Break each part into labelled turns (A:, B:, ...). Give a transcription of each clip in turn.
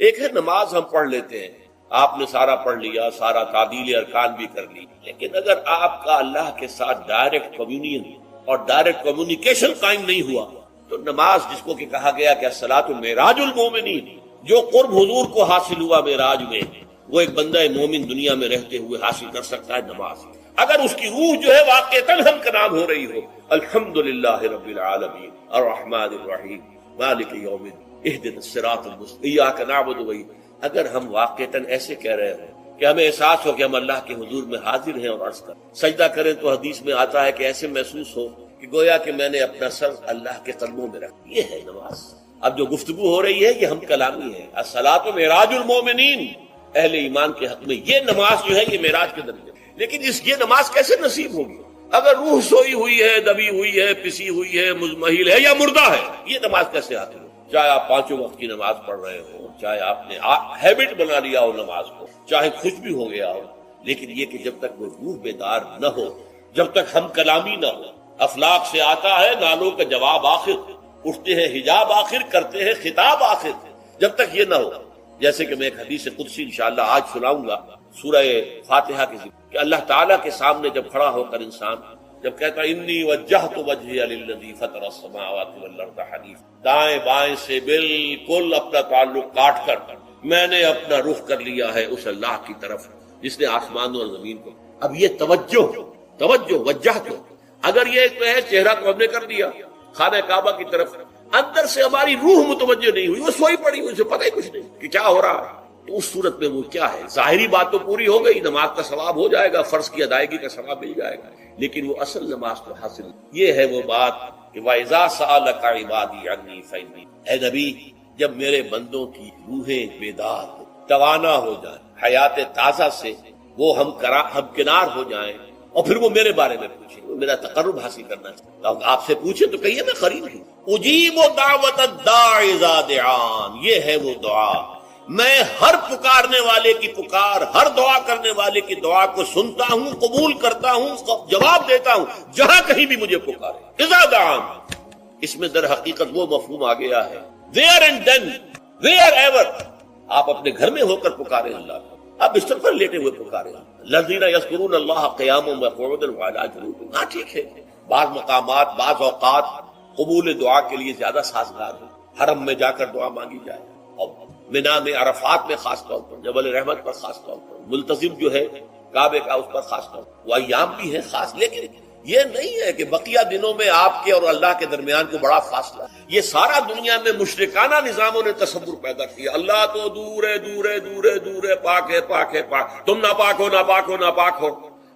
A: ایک ہے نماز ہم پڑھ لیتے ہیں، آپ نے سارا پڑھ لیا، سارا تعدیل ارکان بھی کر لی، لیکن اگر آپ کا اللہ کے ساتھ ڈائریکٹ کمیونین اور ڈائریکٹ کمیونیکیشن قائم نہیں ہوا تو نماز، جس کو کہ کہا گیا کہ الصلاۃ معراج المومنین، جو قرب حضور کو حاصل ہوا معراج میں، وہ ایک بندہ مومن دنیا میں رہتے ہوئے حاصل کر سکتا ہے نماز، اگر اس کی روح جو ہے واقعتاً ہم کا نام ہو رہی ہو، الحمدللہ رب العالمین الرحمن الرحیم مالک یوم الدین اہدنا الصراط المستقیم ایاک نعبد و ایاک، اگر ہم واقعتاً ایسے کہہ رہے ہوں کہ ہمیں احساس ہو کہ ہم اللہ کے حضور میں حاضر ہیں اور عرض کریں، سجدہ کریں تو حدیث میں آتا ہے کہ ایسے محسوس ہو کہ گویا کہ میں نے اپنا سر اللہ کے قدموں میں رکھ، یہ ہے نماز۔ اب جو گفتگو ہو رہی ہے یہ ہم کلامی ہے، الصلاۃ معراج المومنین، اہل ایمان کے حق میں یہ نماز جو ہے یہ معراج کے درجے، لیکن یہ نماز کیسے نصیب ہوگی اگر روح سوئی ہوئی ہے، دبی ہوئی ہے، پسی ہوئی ہے، مزمحل ہے یا مردہ ہے؟ یہ نماز کیسے آتی ہو؟ چاہے آپ پانچوں وقت کی نماز پڑھ رہے ہو، چاہے آپ نے ہیبٹ بنا لیا ہو نماز کو، چاہے خوش بھی ہو گیا ہو، لیکن یہ کہ جب تک وہ روح بیدار نہ ہو، جب تک ہم کلامی نہ ہو، افلاک سے آتا ہے نالوں کا جواب آخر، اٹھتے ہیں حجاب آخر، کرتے ہیں خطاب آخر، جب تک یہ نہ ہو، جیسے کہ میں ایک حدیث قدسی انشاءاللہ آج سناؤں گا سورہ فاتحہ کے ذکر، کہ اللہ تعالیٰ کے سامنے جب کھڑا ہو کر انسان جب کہتا ہے انی وجہت وجہی للذی فطر السماوات والارض حنیفا، دائیں بائیں سے بالکل اپنا تعلق کاٹ کر میں نے اپنا رخ کر لیا ہے اس اللہ کی طرف جس نے آسمان اور زمین کو۔ اب یہ توجہ وجہت، اگر یہ تو ہے چہرہ کو ہم نے کر دیا خانہ کعبہ کی طرف، اندر سے ہماری روح متوجہ نہیں ہوئی، وہ سوئی پڑی ہوئی، اسے پتہ ہی کچھ نہیں کہ کیا ہو رہا ہے، تو اس صورت میں وہ کیا ہے؟ ظاہری بات تو پوری ہو گئی، نماز کا ثواب ہو جائے گا، فرض کی ادائیگی کا ثواب مل جائے گا، لیکن وہ اصل نماز تو حاصل یہ ہے وہ بات کہ وَإِذَا سَأَلَكَ عِبَادِي عَنِّي فَإِنِّي، اے نبی جب میرے بندوں کی روحیں بیدار ہو، توانا ہو جائیں، حیات تازہ سے وہ ہم کنار ہو جائیں، اور پھر وہ میرے بارے میں پوچھیں، وہ میرا تقرب حاصل کرنا چاہتا ہوں، آپ سے پوچھیں تو کہیے میں قریب ہوں، اجیب دعوت الداعی اذا دعان، یہ ہے وہ دعا، میں ہر پکارنے والے کی پکار، ہر دعا کرنے والے کی دعا کو سنتا ہوں، قبول کرتا ہوں، جواب دیتا ہوں جہاں کہیں بھی مجھے پکارے، اذا دعان، اس میں در حقیقت وہ مفہوم آ گیا ہے where and then where ever، آپ اپنے گھر میں ہو کر پکارے اللہ کو، آپ بستر پر لیٹے ہوئے پکارے الذین یذکرون اللہ قیاما وقعودا وعلی جنوبہم، ہاں ٹھیک ہے، بعض مقامات بعض اوقات قبول دعا کے لیے زیادہ سازگار ہے، حرم میں جا کر دعا مانگی جائے، اور مینا میں عرفات میں خاص طور پر، جبل رحمت پر خاص طور پر، ملتزم جو ہے کعبے کا اس پر خاص طور پر، وہ ایام بھی ہے خاص، لیکن یہ نہیں ہے کہ بقیہ دنوں میں آپ کے اور اللہ کے درمیان کو بڑا فاصلہ، یہ سارا دنیا میں مشرکانہ نظاموں نے تصور پیدا کیا، اللہ تو دور ہے دور ہے دور ہے دور ہے، پاک ہے پاک ہے پاک، تم ناپاک ہو ناپاک ہو ناپاک ہو،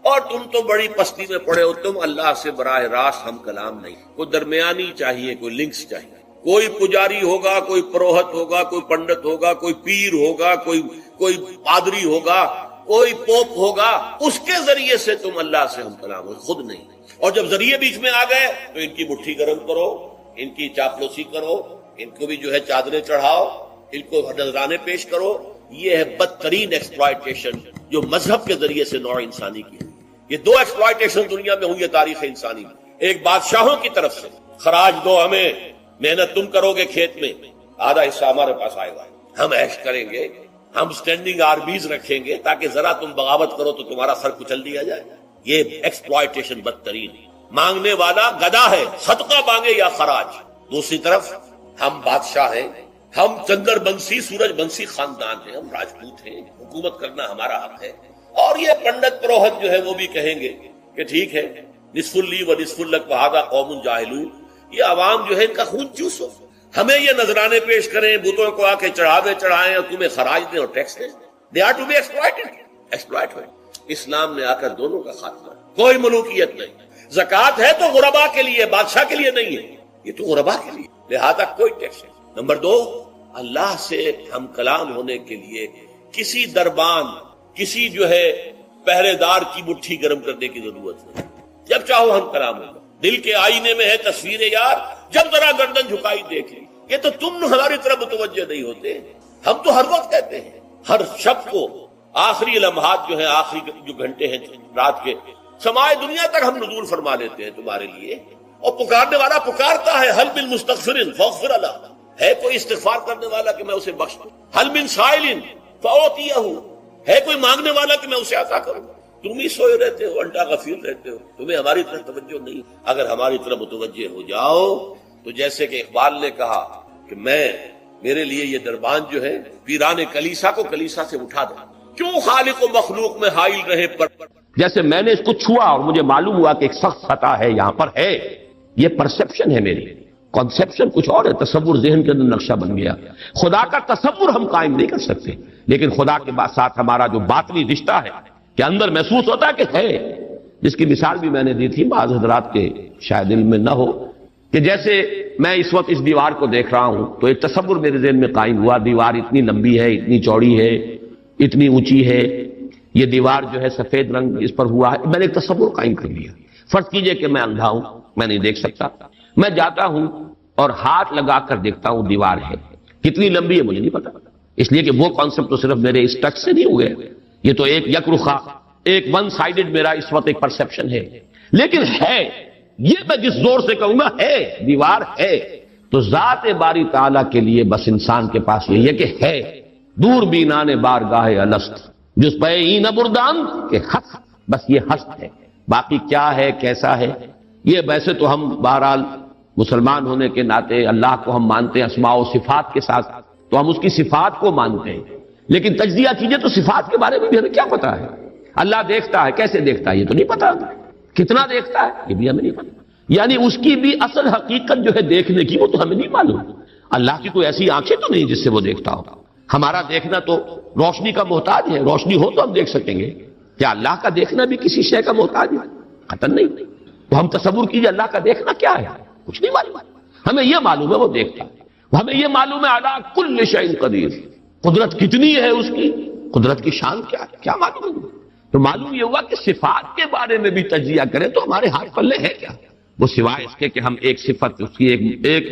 A: اور تم تو بڑی پستی میں پڑے ہو، تم اللہ سے براہ راست ہم کلام نہیں، کوئی درمیانی چاہیے، کوئی لنکس چاہیے، کوئی پجاری ہوگا، کوئی پروہت ہوگا، کوئی پنڈت ہوگا، کوئی پیر ہوگا، کوئی پادری ہوگا، کوئی پوپ ہوگا، اس کے ذریعے سے تم اللہ سے ہم کلام ہو، خود نہیں۔ اور جب ذریعے بیچ میں آ گئے تو ان کی مٹھی گرم کرو، ان کی چاپلوسی کرو، ان کو بھی جو ہے چادریں چڑھاؤ، ان کو نذرانے پیش کرو، یہ ہے بدترین ایکسپلائٹیشن جو مذہب کے ذریعے سے نوع انسانی کی ہے۔ یہ دو ایکسپلائٹیشن دنیا میں ہوئی ہے تاریخ انسانی میں، ایک بادشاہوں کی طرف سے خراج دو ہمیں، محنت تم کرو گے کھیت میں، آدھا حصہ ہمارے پاس آئے گا، ہم عیش کریں گے، ہم سٹینڈنگ آرمیز رکھیں گے تاکہ ذرا تم بغاوت کرو تو تمہارا سر کچل دیا جائے، یہ ایکسپلائٹیشن بدترین، مانگنے والا گدا ہے، صدقہ مانگے یا خراج، دوسری طرف ہم بادشاہ ہیں، ہم چندر بنسی سورج بنسی خاندان ہیں، ہم راجپوت ہیں، حکومت کرنا ہمارا حق ہے، اور یہ پنڈت پروہت جو ہے وہ بھی کہیں گے کہ ٹھیک ہے نصف لی و نصف لک وہذا قوم جاہلون، یہ عوام جو ہے ان کا خون چوسو، ہمیں یہ نذرانے پیش کریں، بتوں کو آ کے چڑھاوے چڑھائیں اور تمہیں خراج دیں اور ٹیکس دیں، they are to be exploit ہوئے۔ اسلام نے آ کر دونوں کا خاتمہ، کوئی ملوکیت نہیں، زکوٰۃ ہے تو غربا کے لیے، بادشاہ کے لیے نہیں ہے، یہ تو غربا کے لیے، لہذا کوئی ٹیکس نہیں۔ نمبر دو، اللہ سے ہم کلام ہونے کے لیے کسی دربان، کسی جو ہے پہرے دار کی مٹھی گرم کرنے کی ضرورت نہیں، جب چاہو ہم کلام ہوگا، دل کے آئینے میں ہے تصویر یار، جب ذرا گردن جھکائی دیکھ لی، یہ تو تم ہماری طرف متوجہ نہیں ہوتے، ہم تو ہر وقت کہتے ہیں، ہر شب کو آخری لمحات جو ہیں، آخری جو گھنٹے ہیں رات کے، سمائے دنیا تک ہم نزول فرما لیتے ہیں تمہارے لیے، اور پکارنے والا پکارتا ہے حل بالمستغفرین فاغفر اللہ، ہے کوئی استغفار کرنے والا کہ میں اسے بخش دوں؟ حل من سائل فاعطیہ، ہے کوئی مانگنے والا کہ میں اسے عطا کروں؟ تم ہی سوئے رہتے ہو، انٹا غفیر رہتے ہو، تمہیں ہماری طرف توجہ نہیں۔ اگر ہماری طرف متوجہ ہو جاؤ تو جیسے کہ اقبال نے کہا کہ میرے لیے یہ دربان جو ہے پیران کلیسا کو کلیسا سے اٹھا دے، کیوں خالق و مخلوق میں حائل رہے پر جیسے میں نے اس کو چھوا اور مجھے معلوم ہوا کہ ایک سخت خطا ہے یہاں پر ہے، یہ پرسپشن ہے میری، کنسپشن کچھ اور ہے، تصور ذہن کے اندر نقشہ بن گیا۔ خدا کا تصور ہم قائم نہیں کر سکتے، لیکن خدا کے ساتھ ہمارا جو باطنی رشتہ ہے کہ اندر محسوس ہوتا ہے کہ ہے، جس کی مثال بھی میں نے دی تھی، بعض حضرات کے شاید علم میں نہ ہو، کہ جیسے میں اس وقت اس دیوار کو دیکھ رہا ہوں تو ایک تصور میرے ذہن میں قائم ہوا، دیوار اتنی لمبی ہے، اتنی چوڑی ہے، اتنی اونچی ہے، یہ دیوار جو ہے سفید رنگ اس پر ہوا ہے، میں نے ایک تصور قائم کر لیا۔ فرض کیجئے کہ میں اندھا ہوں، میں نہیں دیکھ سکتا، میں جاتا ہوں اور ہاتھ لگا کر دیکھتا ہوں دیوار ہے، کتنی لمبی ہے مجھے نہیں پتا، اس لیے کہ وہ کانسیپٹ تو صرف میرے اس ٹچ سے نہیں ہوئے، یہ تو ایک یک رخا، ایک ون سائیڈڈ میرا اس وقت ایک پرسپشن ہے، لیکن ہے، یہ میں جس زور سے کہوں گا ہے، دیوار ہے، تو ذات باری تعالیٰ کے لیے بس انسان کے پاس یہ ہے کہ ہے، دور بینان بارگاہ الست جس پہ این بردان کے خط، بس یہ ہست ہے، باقی کیا ہے کیسا ہے یہ ویسے تو ہم بہرحال مسلمان ہونے کے ناطے اللہ کو ہم مانتے ہیں اسماء و صفات کے ساتھ، تو ہم اس کی صفات کو مانتے ہیں، لیکن تجزیہ کیجئے تو صفات کے بارے میں بھی ہمیں کیا پتا ہے؟ اللہ دیکھتا ہے، کیسے دیکھتا ہے یہ تو نہیں پتا، کتنا دیکھتا ہے یہ بھی ہمیں نہیں پتا، یعنی اس کی بھی اصل حقیقت جو ہے دیکھنے کی وہ تو ہمیں نہیں معلوم۔ اللہ کی کوئی ایسی آنکھیں تو نہیں جس سے وہ دیکھتا ہو، ہمارا دیکھنا تو روشنی کا محتاج ہے، روشنی ہو تو ہم دیکھ سکیں گے، کیا اللہ کا دیکھنا بھی کسی شے کا محتاج ہے؟ قطعاً نہیں۔ تو ہم تصور کیجئے اللہ کا دیکھنا کیا ہے، کچھ نہیں معلوم، ہمیں یہ معلوم ہے وہ دیکھتا ہے، ہمیں یہ معلوم ہے علی کل شیء قدیر، قدرت کتنی ہے اس کی، قدرت کی شان کیا ہے، کیا معلوم ہے؟ تو معلوم یہ ہوا کہ صفات کے بارے میں بھی تجزیہ کریں تو ہمارے ہاتھ پلے ہے کیا، وہ سوائے اس کے کہ ہم ایک صفت اس کی ایک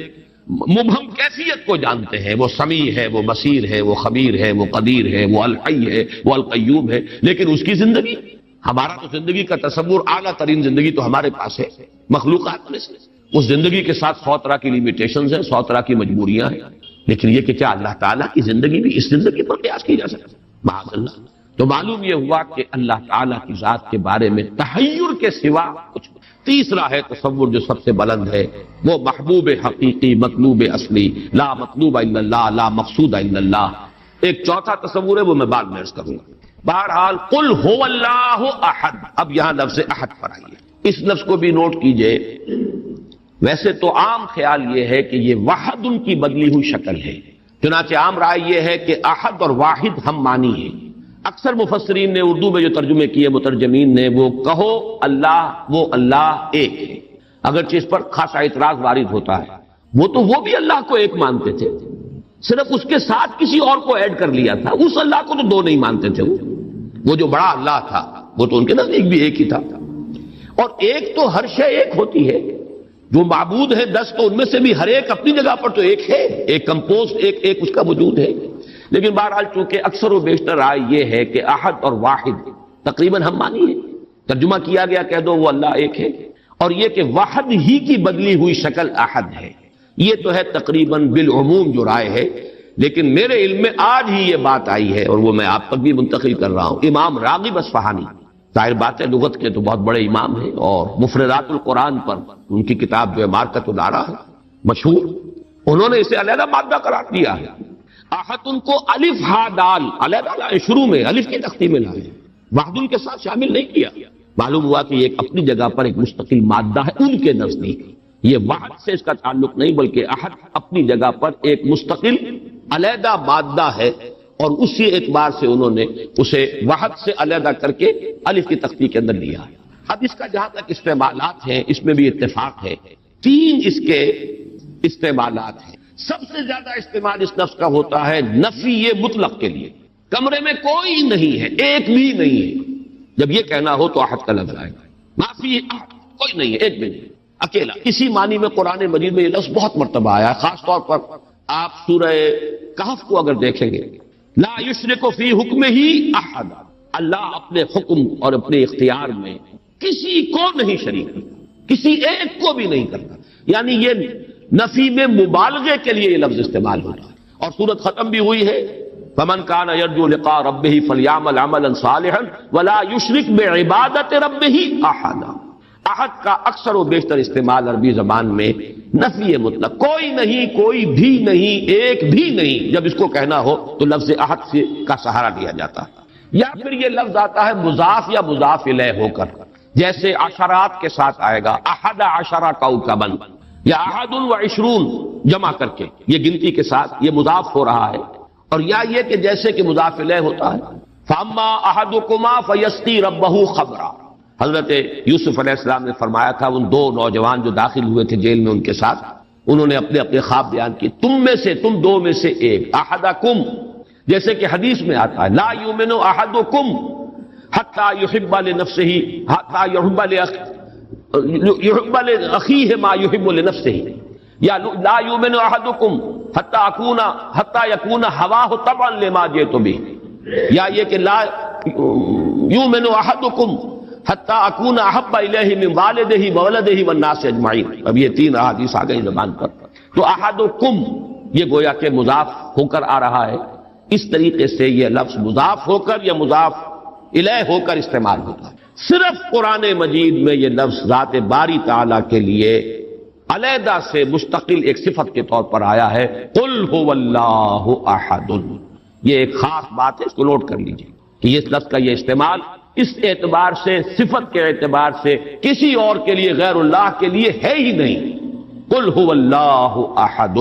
A: مبہم کیفیت کو جانتے ہیں، وہ سمیع ہے، وہ بصیر ہے، وہ خبیر ہے، وہ قدیر ہے، وہ الحی ہے، وہ القیوم ہے، لیکن اس کی زندگی، ہمارا تو زندگی کا تصور اعلیٰ ترین زندگی تو ہمارے پاس ہے مخلوقات میں سے، اس زندگی کے ساتھ 100 طرح کی لیمیٹیشنز ہیں، 100 طرح کی مجبوریاں ہیں، لیکن یہ کہ کیا اللہ تعالیٰ کی زندگی بھی اس زندگی پر قیاس کی جا سکتی ہے؟ معاذ اللہ۔ تو معلوم یہ ہوا کہ اللہ تعالیٰ کی ذات کے بارے میں تحیر کے سوا کچھ نہیں۔ تیسرا ہے تصور جو سب سے بلند ہے، وہ محبوب حقیقی، مطلوب اصلی، لا مطلوب الا اللہ، لا مقصود الا اللہ۔ ایک چوتھا تصور ہے وہ میں بعد میں عرض کروں گا۔ بہرحال قل هو اللہ احد، اب یہاں لفظ احد پر آئیے، اس لفظ کو بھی نوٹ کیجئے۔ ویسے تو عام خیال یہ ہے کہ یہ وحد ان کی بدلی ہوئی شکل ہے، چنانچہ عام رائے یہ ہے کہ احد اور واحد ہم معنی ہیں۔ اکثر مفسرین نے اردو میں جو ترجمے کیے مترجمین نے وہ کہو اللہ، وہ اللہ ایک ہے، اگرچہ اس پر خاصا اعتراض وارد ہوتا ہے، وہ بھی اللہ کو ایک مانتے تھے، صرف اس کے ساتھ کسی اور کو ایڈ کر لیا تھا، اس اللہ کو تو دو نہیں مانتے تھے، وہ جو بڑا اللہ تھا وہ تو ان کے نزدیک بھی ایک ہی تھا، اور ایک تو ہر شے ایک ہوتی ہے، جو معبود ہے 10 تو ان میں سے بھی ہر ایک اپنی جگہ پر تو ایک ہے، ایک کمپوزڈ ایک اس کا وجود ہے، لیکن بہرحال چونکہ اکثر و بیشتر رائے یہ ہے کہ احد اور واحد تقریباً ہم مانی ہے، ترجمہ کیا گیا کہہ دو وہ اللہ ایک ہے، اور یہ کہ واحد ہی کی بدلی ہوئی شکل احد ہے، یہ تو ہے تقریباً بالعموم جو رائے ہے، لیکن میرے علم میں آج ہی یہ بات آئی ہے اور وہ میں آپ تک بھی منتقل کر رہا ہوں۔ امام راغب اصفہانی، ظاہر بات ہے لغت کے تو بہت بڑے امام ہیں، اور مفردات القرآن پر ان کی کتاب جو ہے معرکۃ الآراء ہے مشہور، انہوں نے اسے علیحدہ مادہ قرار دیا ہے۔ احد ان کو الف ہا دال علیحدہ لائے، شروع میں الف کی تختی میں لائے، وحد کے ساتھ شامل نہیں کیا، معلوم ہوا کہ یہ ایک اپنی جگہ پر ایک مستقل مادہ ہے ان کے نزدیک، یہ وحد سے اس کا تعلق نہیں بلکہ احد اپنی جگہ پر ایک مستقل علیحدہ مادہ ہے، اور اسی اعتبار سے انہوں نے اسے وحد سے علیحدہ کر کے الف کی تختی کے اندر لیا ہے۔ اب اس کا جہاں تک استعمالات ہیں اس میں بھی اتفاق ہے، 3 اس کے استعمالات ہیں۔ سب سے زیادہ استعمال اس لفظ کا ہوتا ہے نفی مطلق کے لیے، کمرے میں کوئی نہیں ہے، ایک بھی نہیں ہے، جب یہ کہنا ہو تو احد کا لفظ آئے گا، نافی احد، کوئی نہیں ہے، ایک بھی نہیں، اکیلا۔ اسی معنی میں قرآن مجید میں یہ لفظ بہت مرتبہ آیا ہے، خاص طور پر آپ سورہ کہف کو اگر دیکھیں گے، لا یشرک فی حکمہ احد، اللہ اپنے حکم اور اپنے اختیار میں کسی کو نہیں شریک، کسی ایک کو بھی نہیں کرتا، یعنی یہ
B: نفی میں مبالغے کے لیے یہ لفظ استعمال ہو رہا ہے، اور سورت ختم بھی ہوئی ہے فمن کان یرجو لقاء ربہ فلیعمل عملا صالحا ولا یشرک بعبادۃ ربہ احدا۔ احد کا اکثر و بیشتر استعمال عربی زبان میں نفی مطلق، کوئی نہیں، کوئی بھی نہیں، ایک بھی نہیں، جب اس کو کہنا ہو تو لفظ احد سے کا سہارا لیا جاتا ہے۔ یا پھر یہ لفظ آتا ہے مضاف یا مضاف الیہ ہو کر، جیسے عشرات کے ساتھ آئے گا احد عشر کوكبا یا احد و عشرون جمع کر کے، یہ گنتی کے ساتھ یہ مضاف ہو رہا ہے، اور یا یہ کہ جیسے کہ مضاف الیہ ہوتا ہے فاما احدکما فیسقی ربہ خمرا۔ حضرت یوسف علیہ السلام نے فرمایا تھا ان دو نوجوان جو داخل ہوئے تھے جیل میں ان کے ساتھ، انہوں نے اپنے اپنے خواب بیان کیے، تم دو میں سے ایک، احدکم، جیسے کہ حدیث میں آتا ہے لا یؤمن احدکم حتی یحب لنفسہ حتی یحب لاخیہ ما یحب لنفسہ، یا لا یؤمن احدکم حتی یکون ہواہ طبعا لما جئت بہ، یا یہ کہ لا یؤمن احدکم حتی اکون احب الیہ من والدہ وولدہ والناس اجمعین۔ اب یہ تین احادیث آ گئی زبان پر، تو احدکم یہ گویا کہ مضاف ہو کر آ رہا ہے، اس طریقے سے یہ لفظ مضاف ہو کر یا مضاف الیہ ہو کر استعمال ہوتا ہے۔ صرف قرآن مجید میں یہ لفظ ذات باری تعالیٰ کے لیے علیحدہ سے مستقل ایک صفت کے طور پر آیا ہے، قل هو اللہ احد۔ یہ ایک خاص بات ہے، اس کو نوٹ کر لیجیے کہ اس لفظ کا یہ استعمال اس اعتبار سے، صفت کے اعتبار سے کسی اور کے لیے غیر اللہ کے لیے ہے ہی نہیں۔ قل هو اللہ احد،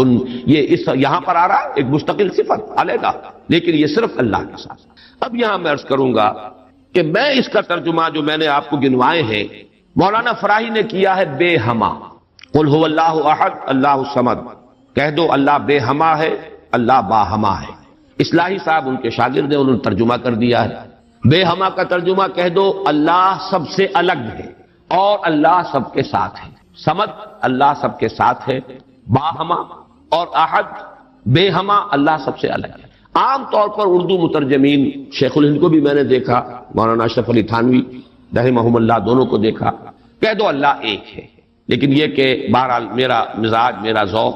B: یہ یہاں پر آ رہا ہے ایک مستقل صفت علیحدہ، لیکن یہ صرف اللہ کے ساتھ۔ اب یہاں میں عرض کروں گا کہ میں اس کا ترجمہ جو میں نے آپ کو گنوائے ہیں مولانا فراہی نے کیا ہے بے ہما۔ قل هو اللہ احد اللہ الصمد، کہہ دو اللہ بے ہما ہے، اللہ باہما ہے۔ اصلاحی صاحب ان کے شاگرد ہیں، انہوں نے ترجمہ کر دیا ہے بے ہما کا ترجمہ کہہ دو اللہ سب سے الگ ہے اور اللہ سب کے ساتھ ہے۔ صمد اللہ سب کے ساتھ ہے، باہما اور احد بے ہما اللہ سب سے الگ ہے۔ عام طور پر اردو مترجمین، شیخ الہند کو بھی میں نے دیکھا، مولانا اشرف علی تھانوی رحمہم اللہ دونوں کو دیکھا، کہہ دو اللہ ایک ہے، لیکن یہ کہ بہرحال میرا مزاج، میرا ذوق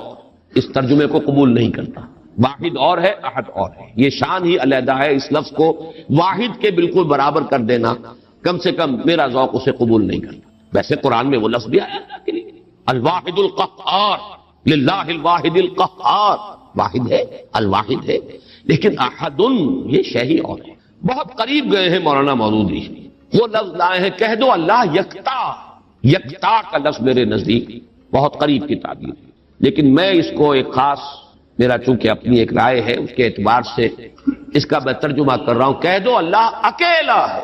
B: اس ترجمے کو قبول نہیں کرتا۔ واحد اور ہے، احد اور ہے، یہ شان ہی علیحدہ ہے، اس لفظ کو واحد کے بالکل برابر کر دینا کم سے کم میرا ذوق اسے قبول نہیں کرتا۔ ویسے قرآن میں وہ لفظ بھی آیا اللہ کے لیے، الواحد القہار، للہ الواحد القہار، واحد ہے، الواحد ہے، لیکن احد یہ شے ہی اور ہے۔ بہت قریب گئے ہیں مولانا مودودی، وہ لفظ لائے ہیں کہہ دو اللہ یکتا۔ یکتا کا لفظ میرے نزدیک بہت قریب کی تعبیر ہے، لیکن میں اس کو ایک خاص، میرا چونکہ اپنی ایک رائے ہے اس کے اعتبار سے اس کا میں ترجمہ کر رہا ہوں، کہہ دو اللہ اکیلا ہے۔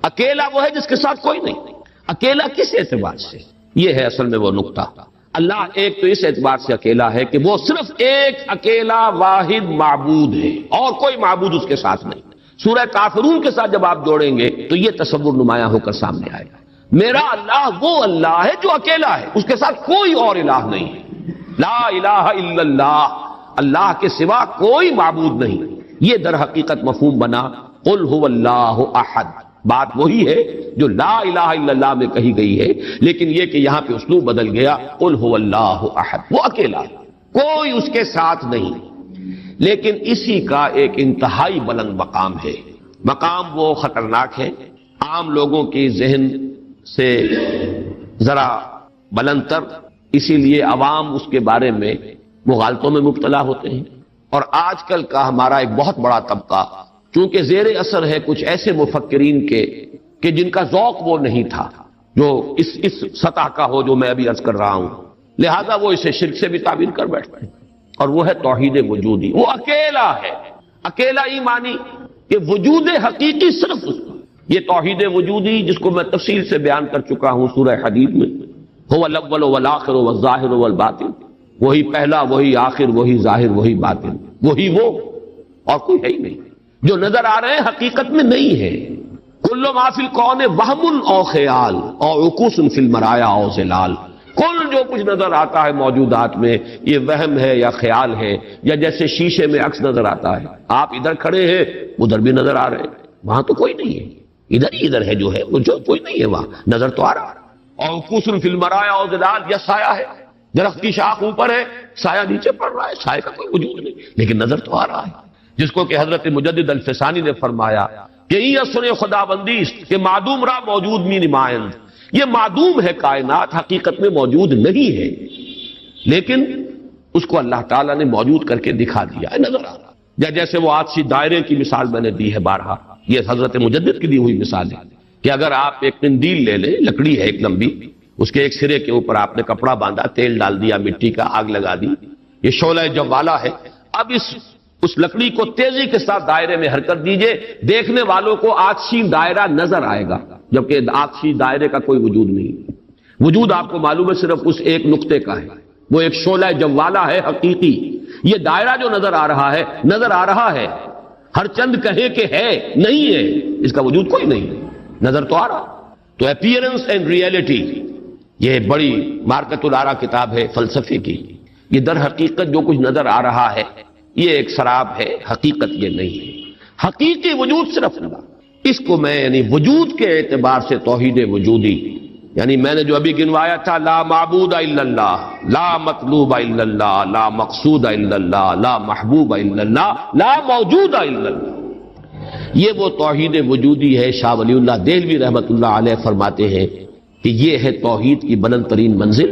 B: اکیلا وہ ہے جس کے ساتھ کوئی نہیں، اکیلا کس اعتبار سے؟ یہ ہے اصل میں وہ نقطہ۔ اللہ ایک تو اس اعتبار سے اکیلا ہے کہ وہ صرف ایک اکیلا واحد معبود ہے اور کوئی معبود اس کے ساتھ نہیں۔ سورہ کافرون کے ساتھ جب آپ جوڑیں گے تو یہ تصور نمایاں ہو کر سامنے آئے گا، میرا اللہ وہ اللہ ہے جو اکیلا ہے، اس کے ساتھ کوئی اور الہ نہیں ہے۔ لا الہ الا اللہ، اللہ کے سوا کوئی معبود نہیں۔ یہ در حقیقت مفہوم بنا قل هو اللہ احد۔ بات وہی ہے جو لا الہ الا اللہ میں کہی گئی ہے، لیکن یہ کہ یہاں پہ اسلوب بدل گیا، قل هو اللہ احد، وہ اکیلا ہے، کوئی اس کے ساتھ نہیں۔ لیکن اسی کا ایک انتہائی بلند مقام ہے، مقام وہ خطرناک ہے، عام لوگوں کی ذہن سے ذرا بلند تر، اسی لیے عوام اس کے بارے میں مغالطوں میں مبتلا ہوتے ہیں۔ اور آج کل کا ہمارا ایک بہت بڑا طبقہ چونکہ زیر اثر ہے کچھ ایسے مفکرین کے کہ جن کا ذوق وہ نہیں تھا جو اس سطح کا ہو جو میں ابھی عرض کر رہا ہوں، لہذا وہ اسے شرک سے بھی تعبیر کر بیٹھتے ہیں، اور وہ ہے توحید وجودی۔ وہ اکیلا ہے، اکیلا ہی مانی کہ وجود حقیقی صرف اس کا۔ یہ توحید وجودی جس کو میں تفصیل سے بیان کر چکا ہوں سورہ حدید میں، هو الاول والآخر والظاہر والباطن، وہی پہلا، وہی آخر، وہی ظاہر، وہی باطن، وہی وہ، اور کوئی ہے ہی نہیں۔ جو نظر آ رہے ہیں حقیقت میں نہیں ہے۔ کل ما فی الکون وہم او خیال او عکوس فی المرایا او ظلال، کل جو کچھ نظر آتا ہے موجودات میں یہ وہم ہے یا خیال ہے، یا جیسے شیشے میں عکس نظر آتا ہے، آپ ادھر کھڑے ہیں ادھر بھی نظر آ رہے ہیں، وہاں تو کوئی نہیں ہے، ادھر ہی ادھر ہے جو ہے، وہ جو کوئی نہیں ہے وہاں نظر تو آ رہا ہے۔ اور عکوس فی المرایا او ظلال، یا سایہ ہے درخت کی شاخ اوپر ہے، سایہ نیچے پڑ رہا ہے، سایہ کا کوئی وجود نہیں، لیکن نظر تو آ رہا ہے، جس کو کہ حضرت مجدد الفسانی نے فرمایا کہ یہ اصل خدا بندی کہ معدوم را موجود می نمائند، یہ معدوم ہے کائنات، حقیقت میں موجود نہیں ہے، لیکن اس کو اللہ تعالیٰ نے موجود کر کے دکھا دیا ہے، نظر آ رہا ہے۔ جیسے وہ آتشی دائرے کی مثال میں نے دی ہے بارہا، یہ حضرت مجدد کی دی ہوئی مثال ہے کہ اگر آپ ایک قندیل لے لیں، لکڑی ہے ایک لمبی، اس کے ایک سرے کے اوپر آپ نے کپڑا باندھا، تیل ڈال دیا، مٹی کا آگ لگا دی، یہ شعلہ جوالا ہے، اب اس لکڑی کو تیزی کے ساتھ دائرے میں حرکت دیجئے، دیکھنے والوں کو آتشی دائرہ نظر آئے گا، جبکہ آتشی دائرے کا کوئی وجود نہیں، وجود آپ کو معلوم ہے صرف اس ایک نقطے کا ہے، وہ ایک شعلہ جوالا ہے حقیقی، یہ دائرہ جو نظر آ رہا ہے، ہر چند کہے کہ ہے، نہیں ہے، اس کا وجود کوئی نہیں، نظر تو آ رہا۔ تو اپیئرنس اینڈ ریئلٹی، یہ بڑی مارکت الارا کتاب ہے فلسفے کی، یہ در حقیقت جو کچھ نظر آ رہا ہے یہ ایک سراب ہے، حقیقت یہ نہیں ہے، حقیقی وجود صرف اللہ، اس کو میں یعنی وجود کے اعتبار سے توحید وجودی، یعنی میں نے جو ابھی گنوایا تھا، لا معبود الا اللہ، لا مطلوب الا اللہ، لا مقصود الا اللہ، لا محبوب الا اللہ، لا موجود الا اللہ، یہ وہ توحید وجودی ہے۔ شاہ ولی اللہ دہلوی رحمۃ اللہ علیہ فرماتے ہیں کہ یہ ہے توحید کی بلند ترین منزل،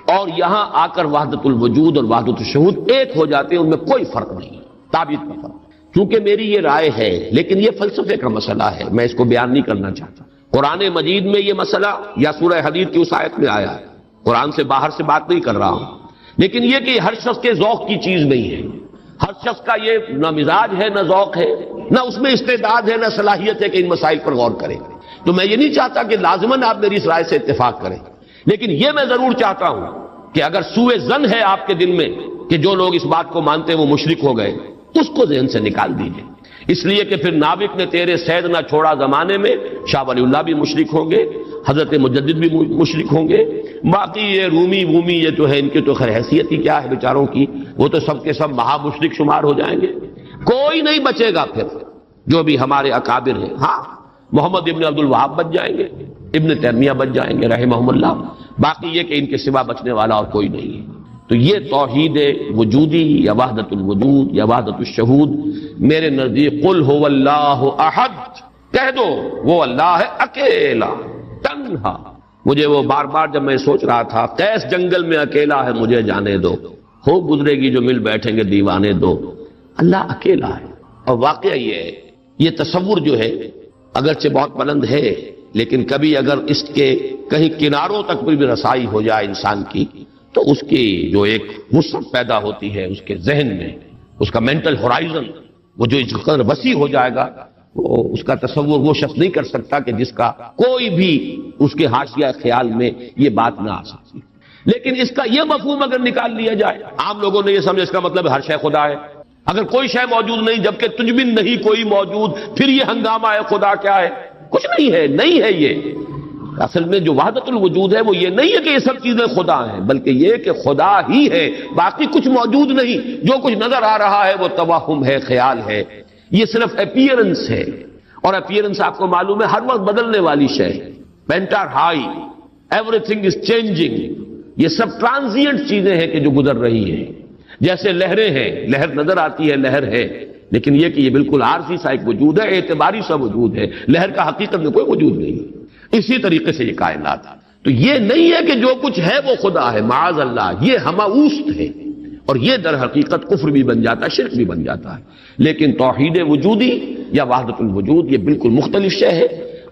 B: اور یہاں آ کر وحدت الوجود اور وحدت الشہود ایک ہو جاتے ہیں، ان میں کوئی فرق نہیں، تعبیر کا فرق۔ چونکہ میری یہ رائے ہے، لیکن یہ فلسفے کا مسئلہ ہے، میں اس کو بیان نہیں کرنا چاہتا۔ قرآن مجید میں یہ مسئلہ یا سورہ حدید کی اس آیت میں آیا ہے، قرآن سے باہر سے بات نہیں کر رہا ہوں، لیکن یہ کہ ہر شخص کے ذوق کی چیز نہیں ہے، ہر شخص کا یہ نہ مزاج ہے، نہ ذوق ہے، نہ اس میں استعداد ہے، نہ صلاحیت ہے کہ ان مسائل پر غور کرے۔ تو میں یہ نہیں چاہتا کہ لازماً آپ میری اس رائے سے اتفاق کریں، لیکن یہ میں ضرور چاہتا ہوں کہ اگر سوء ظن ہے آپ کے دل میں کہ جو لوگ اس بات کو مانتے ہیں وہ مشرک ہو گئے، اس کو ذہن سے نکال دیجئے، اس لیے کہ پھر ناوک نے تیرے سید نہ چھوڑا زمانے میں، شاہ ولی اللہ بھی مشرک ہوں گے، حضرت مجدد بھی مشرک ہوں گے، باقی یہ رومی یہ تو ہے، ان کی تو خیر حیثیت ہی کیا ہے بیچاروں کی، وہ تو سب کے سب مہا مشرک شمار ہو جائیں گے، کوئی نہیں بچے گا پھر جو بھی ہمارے اکابر ہیں۔ ہاں محمد ابن عبد الوہاب بچ جائیں گے، ابن تیمیہ بچ جائیں گے رحمہم اللہ، باقی یہ کہ ان کے سوا بچنے والا اور کوئی نہیں ہے۔ تو یہ توحید وجودی یا وحدت الوجود یا وحدت الشہود میرے نزدیک قل هو اللہ احد، کہہ دو وہ اللہ ہے اکیلا تنہا۔ مجھے وہ بار بار جب میں سوچ رہا تھا قیس جنگل میں اکیلا ہے مجھے جانے دو، ہو گزرے گی جو مل بیٹھیں گے دیوانے دو، اللہ اکیلا ہے۔ اور واقعہ یہ ہے، یہ تصور جو ہے اگرچہ بہت بلند ہے، لیکن کبھی اگر اس کے کہیں کناروں تک بھی رسائی ہو جائے انسان کی تو اس کی جو ایک وسعت پیدا ہوتی ہے اس کے ذہن میں، اس کا مینٹل ہورائزن وہ جو اس قدر وسیع ہو جائے گا، وہ اس کا تصور وہ شخص نہیں کر سکتا کہ جس کا کوئی بھی اس کے حاشیہ خیال میں یہ بات نہ آ سکتی۔ لیکن اس کا یہ مفہوم اگر نکال لیا جائے، عام لوگوں نے یہ سمجھا اس کا مطلب ہر شے خدا ہے، اگر کوئی شے موجود نہیں جبکہ تجھ بن نہیں کوئی موجود، پھر یہ ہنگامہ ہے خدا کیا ہے؟ کچھ نہیں ہے، نہیں ہے۔ یہ اصل میں جو وحدت الوجود ہے وہ یہ نہیں ہے کہ یہ سب چیزیں خدا ہیں، بلکہ یہ کہ خدا ہی ہے، باقی کچھ موجود نہیں، جو کچھ نظر آ رہا ہے وہ توہم ہے، خیال ہے، یہ صرف اپیئرنس ہے، اور اپیئرنس آپ کو معلوم ہے ہر وقت بدلنے والی شے، painter high, every thing is changing, یہ سب ٹرانزینٹ چیزیں ہیں کہ جو گزر رہی ہیں، جیسے لہریں ہیں، لہر نظر آتی ہے لہر ہے، لیکن یہ کہ یہ بالکل عارضی سا ایک وجود ہے، اعتباری سا وجود ہے، لہر کا حقیقت میں کوئی وجود نہیں۔ اسی طریقے سے یہ کائنات، تو یہ نہیں ہے کہ جو کچھ ہے وہ خدا ہے، معاذ اللہ، یہ ہماوست ہے، اور یہ در حقیقت کفر بھی بن جاتا ہے، شرک بھی بن جاتا ہے۔ لیکن توحید وجودی یا وحدت الوجود یہ بالکل مختلف شے ہے،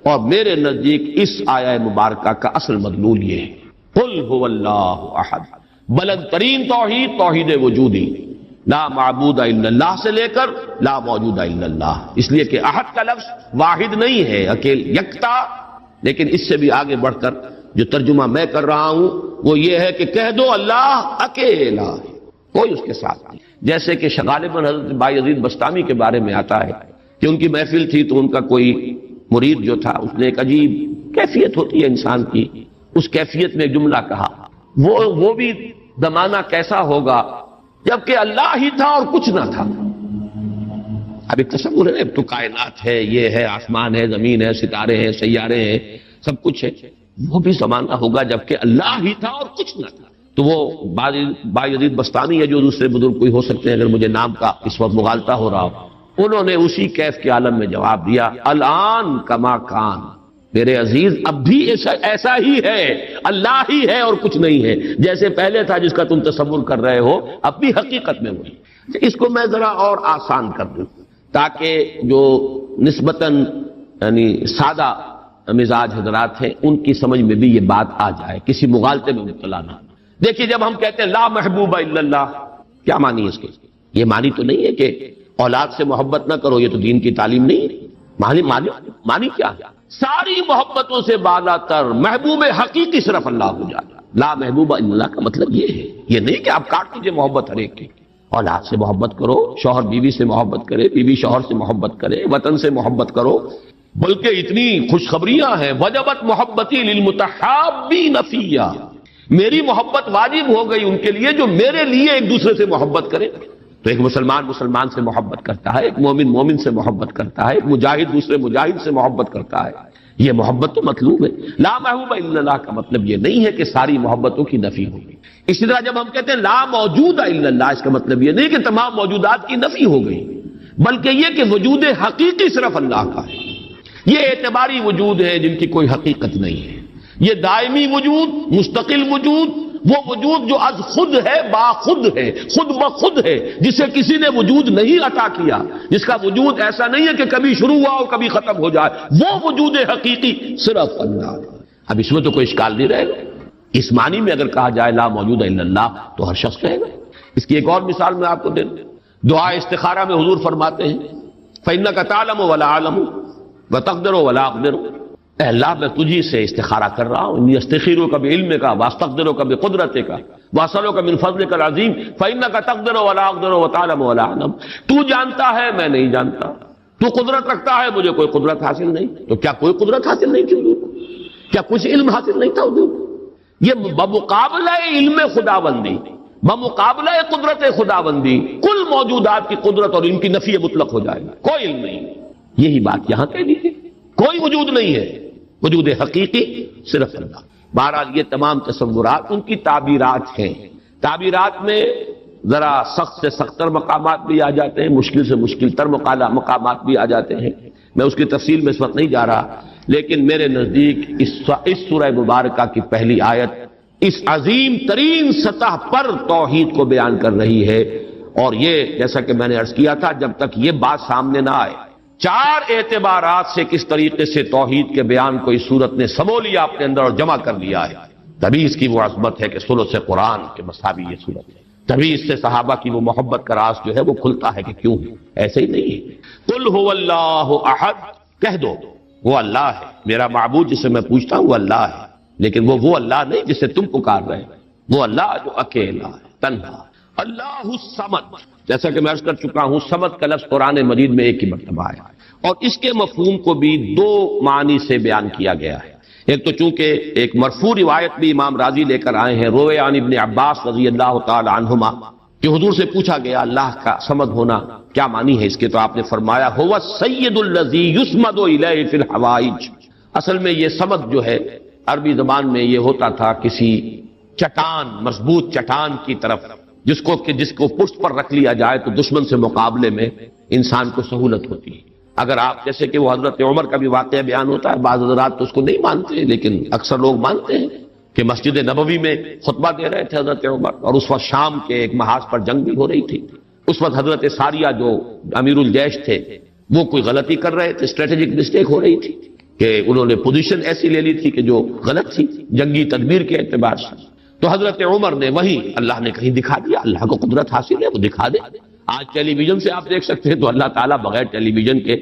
B: اور میرے نزدیک اس آیہ مبارکہ کا اصل مدلول یہ ہے، قل هو اللہ احد، بلند ترین توحید توحید وجودی، لا معبود الا اللہ سے لے کر لا موجود الا اللہ، اس لیے کہ احد کا لفظ واحد نہیں ہے، اکیل یکتا، لیکن اس سے بھی آگے بڑھ کر جو ترجمہ میں کر رہا ہوں وہ یہ ہے کہ کہہ دو اللہ اکیلا ہے، کوئی اس کے ساتھ نہیں۔ جیسے کہ غالباً حضرت بایزید بستامی کے بارے میں آتا ہے کہ ان کی محفل تھی تو ان کا کوئی مرید جو تھا اس نے ایک عجیب کیفیت ہوتی ہے انسان کی، اس کیفیت میں ایک جملہ کہا، وہ بھی زمانہ کیسا ہوگا جبکہ اللہ ہی تھا اور کچھ نہ تھا۔ اب ایک تصور ہے، اب تو کائنات ہے، یہ ہے، آسمان ہے، زمین ہے، ستارے ہیں، سیارے ہیں، سب کچھ ہے، وہ بھی زمانہ ہوگا جبکہ اللہ ہی تھا اور کچھ نہ تھا۔ تو وہ بایزید بستانی ہے جو دوسرے بزرگ کوئی ہو سکتے ہیں اگر مجھے نام کا اس وقت مغالطہ ہو رہا ہو، انہوں نے اسی کیف کے عالم میں جواب دیا الان کما کان، میرے عزیز اب بھی ایسا ہی ہے، اللہ ہی ہے اور کچھ نہیں ہے، جیسے پہلے تھا جس کا تم تصور کر رہے ہو اب بھی حقیقت میں وہی۔ اس کو میں ذرا اور آسان کر دوں تاکہ جو نسبتاً یعنی سادہ مزاج حضرات ہیں ان کی سمجھ میں بھی یہ بات آ جائے، کسی مغالطے میں مبتلا نہ۔ دیکھیے جب ہم کہتے ہیں لا محبوب الا اللہ، کیا معنی ہے اس کے؟ یہ معنی تو نہیں ہے کہ اولاد سے محبت نہ کرو، یہ تو دین کی تعلیم نہیں ہے۔ معنی کیا ہے؟ ساری محبتوں سے بالا تر محبوب حقیقی صرف اللہ ہو جاتا۔ لا محبوب الا اللہ کا مطلب یہ ہے، یہ نہیں کہ آپ کاٹ دیجیے محبت ہر ایک کی۔ اولاد سے محبت کرو، شوہر بیوی سے محبت کرے، بیوی شوہر سے محبت کرے، وطن سے محبت کرو، بلکہ اتنی خوشخبریاں ہیں وجبت محبتی للمتحابین فیہ، میری محبت واجب ہو گئی ان کے لیے جو میرے لیے ایک دوسرے سے محبت کرے۔ تو ایک مسلمان مسلمان سے محبت کرتا ہے، ایک مومن مومن سے محبت کرتا ہے، ایک مجاہد دوسرے مجاہد سے محبت کرتا ہے، یہ محبت تو مطلوب ہے۔ لا محبوب الا اللہ کا مطلب یہ نہیں ہے کہ ساری محبتوں کی نفی ہوگی۔ اسی طرح جب ہم کہتے ہیں لا موجود الا اللہ، اس کا مطلب یہ نہیں کہ تمام موجودات کی نفی ہو گئی، بلکہ یہ کہ وجود حقیقی صرف اللہ کا ہے۔ یہ اعتباری وجود ہے جن کی کوئی حقیقت نہیں ہے، یہ دائمی وجود، مستقل وجود، وہ وجود جو از خود ہے، باخود ہے، خود بخود ہے، جسے کسی نے وجود نہیں عطا کیا، جس کا وجود ایسا نہیں ہے کہ کبھی شروع ہوا اور کبھی ختم ہو جائے، وہ وجود حقیقی صرف اللہ ہے۔ اب اس میں تو کوئی اشکال نہیں رہے گا۔ اس معنی میں اگر کہا جائے لا موجود الا اللہ تو ہر شخص کہے گا۔ اس کی ایک اور مثال میں آپ کو دے دوں، دعا استخارہ میں حضور فرماتے ہیں فَإِنَّكَ تَعْلَمُ وَلَا أَعْلَمُ وَتَقْدِرُ وَلَا أَقْدِرُ، اے اللہ میں تجھی سے استخارہ کر رہا ہوں، انی استخیرک بعلمک واستقدرک بقدرتک واسألک من فضلک العظیم فإنک تقدر ولا اقدر وتعلم ولا اعلم، تو جانتا ہے میں نہیں جانتا، تو قدرت رکھتا ہے مجھے کوئی قدرت حاصل نہیں۔ تو کیا کوئی قدرت حاصل نہیں تھی حضور کو؟ کیا کچھ علم حاصل نہیں تھا حضور کو؟ یہ بمقابلہ علم خداوندی، بمقابلہ قدرت خداوندی کل موجودات کی قدرت اور ان کی نفی مطلق ہو جائے گا، کوئی علم نہیں۔ یہی بات یہاں کہہ دیجیے، کوئی وجود نہیں ہے، وجود حقیقی صرف اللہ۔ بہرحال یہ تمام تصورات ان کی تعبیرات ہیں، تعبیرات میں ذرا سخت سے سخت تر مقامات بھی آ جاتے ہیں، مشکل سے مشکل تر مقامات بھی آ جاتے ہیں، میں اس کی تفصیل میں اس وقت نہیں جا رہا، لیکن میرے نزدیک اس سورہ مبارکہ کی پہلی آیت اس عظیم ترین سطح پر توحید کو بیان کر رہی ہے، اور یہ جیسا کہ میں نے عرض کیا تھا جب تک یہ بات سامنے نہ آئے، چار اعتبارات سے کس طریقے سے توحید کے بیان کو اس صورت نے سمو لیا اپنے اندر اور جمع کر لیا ہے، تبھی اس کی وہ عظمت ہے کہ ثلث قرآن کے مساوی یہ صورت ہے، تبھی اس سے صحابہ کی وہ محبت کا راز جو ہے وہ کھلتا ہے کہ کیوں ایسے ہی نہیں ہے۔ قل هو اللہ احد، کہہ دو وہ اللہ ہے، میرا معبود جسے میں پوچھتا ہوں وہ اللہ ہے، لیکن وہ اللہ نہیں جسے تم پکار رہے ہیں، وہ اللہ جو اکیلا ہے، تنہا۔ اللہ الصمد، جیسا کہ میں عرض کر چکا ہوں صمد کا لفظ قرآن مجید میں ایک ہی مرتبہ ہے، اور اس کے مفہوم کو بھی دو معنی سے بیان کیا گیا ہے۔ ایک تو چونکہ ایک مرفوع روایت بھی امام راضی لے کر آئے ہیں، روے عن ابن عباس رضی اللہ تعالی عنہما، کہ حضور سے پوچھا گیا اللہ کا صمد ہونا کیا معنی ہے اس کے، تو آپ نے فرمایا هو السید الذی یصمد الیہ فی الحوائج۔ اصل میں یہ صمد جو ہے عربی زبان میں یہ ہوتا تھا کسی چٹان، مضبوط چٹان کی طرف جس کو پشت پر رکھ لیا جائے تو دشمن سے مقابلے میں انسان کو سہولت ہوتی ہے۔ اگر آپ جیسے کہ وہ حضرت عمر کا بھی واقعہ بیان ہوتا ہے، بعض حضرات تو اس کو نہیں مانتے لیکن اکثر لوگ مانتے ہیں کہ مسجد نبوی میں خطبہ دے رہے تھے حضرت عمر، اور اس وقت شام کے ایک محاذ پر جنگ بھی ہو رہی تھی، اس وقت حضرت ساریہ جو امیر الجیش تھے وہ کوئی غلطی کر رہے تھے، اسٹریٹجک مسٹیک ہو رہی تھی کہ انہوں نے پوزیشن ایسی لے لی تھی کہ جو غلط تھی جنگی تدبیر کے اعتبار سے، تو حضرت عمر نے وہی اللہ نے کہیں دکھا دیا، اللہ کو قدرت حاصل ہے وہ دکھا دے۔ آج ٹیلی ویژن سے آپ دیکھ سکتے ہیں تو اللہ تعالیٰ بغیر ٹیلی ویژن کے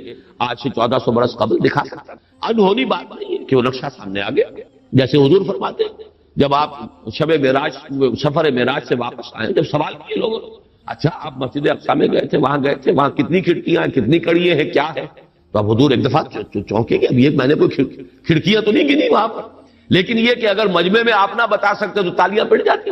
B: آج سے 1400 برس قبل دکھا سکتا ہے، انہونی بات نہیں ہے کہ وہ نقشہ سامنے آ گیا۔ جیسے حضور فرماتے ہیں جب آپ سفر معراج سے واپس آئے، جب سوال کیے لوگوں نے اچھا آپ مسجد اقصی میں گئے تھے، وہاں کتنی کھڑکیاں ہیں، کتنی کڑیاں ہیں، کیا ہے؟ تو اب حضور ایک دفعہ چونکے کہ اب یہ میں نے کوئی کھڑکیاں تو نہیں گنی وہاں پر، لیکن یہ کہ اگر مجمع میں آپ نہ بتا سکتے تو تالیاں پڑ جاتی۔